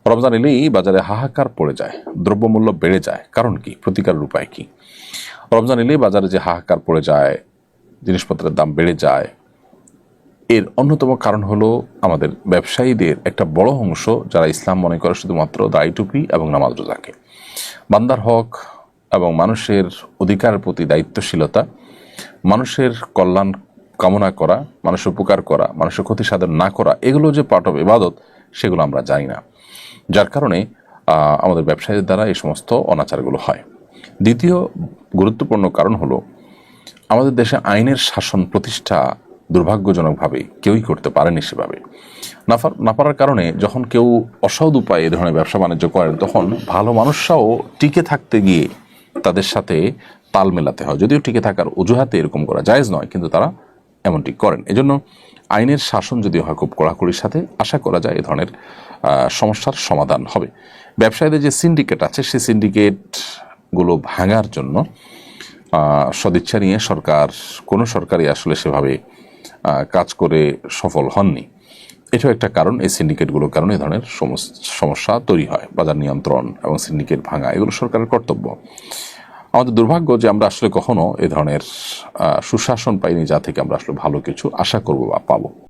রমজান এলেই বাজারে হাহাকার পড়ে যায়, দ্রব্যমূল্য বেড়ে যায়। কারণ কি? প্রতিকারের উপায় কি? রমজান এলেই বাজারে যে হাহাকার পড়ে যায়, জিনিসপত্রের দাম বেড়ে যায়, এর অন্যতম কারণ হলো আমাদের ব্যবসায়ীদের একটা বড় অংশ যারা ইসলাম মনে করে শুধুমাত্র দাড়ি টুপি এবং নামাজ রোজাকে। বান্দার হক এবং মানুষের অধিকারের প্রতি দায়িত্বশীলতা, মানুষের কল্যাণ কামনা করা, মানুষের উপকার করা, মানুষের ক্ষতি সাধন না করা, এগুলো যে পার্ট অফ ইবাদত, সেগুলো আমরা জানি না। যার কারণে আমাদের ব্যবসায়ীদের দ্বারা এই সমস্ত অনাচারগুলো হয়। দ্বিতীয় গুরুত্বপূর্ণ কারণ হলো আমাদের দেশে আইনের শাসন প্রতিষ্ঠা দুর্ভাগ্যজনকভাবে কেউই করতে পারেনি সেভাবে। না পারার কারণে যখন কেউ অসৎ উপায়ে এ ধরনের ব্যবসা বাণিজ্য করেন, তখন ভালো মানুষরাও টিকে থাকতে গিয়ে তাদের সাথে তাল মেলাতে হয়। যদিও টিকে থাকার অজুহাতে এরকম করা জায়েজ নয়, কিন্তু তারা এমনটি করেন। এজন্য আইনের শাসন যদি হয় খুব কড়াকড়ির সাথে, আশা করা যায় এ ধরনের সমস্যার সমাধান হবে। ব্যবসায়ীদের যে সিন্ডিকেট আছে, সেই সিন্ডিকেটগুলো ভাঙার জন্য সদিচ্ছা নিয়ে কোনো সরকারই আসলে সেভাবে কাজ করে সফল হননি। এটাও একটা কারণ, এই সিন্ডিকেটগুলোর কারণে এই ধরনের সমস্যা তৈরি হয়। বাজার নিয়ন্ত্রণ এবং সিন্ডিকেট ভাঙা এগুলো সরকারের কর্তব্য। আমাদের দুর্ভাগ্য যে আমরা আসলে কখনো এ ধরনের সুশাসন পাইনি, যা থেকে আমরা আসলে ভালো কিছু আশা করবো বা পাবো।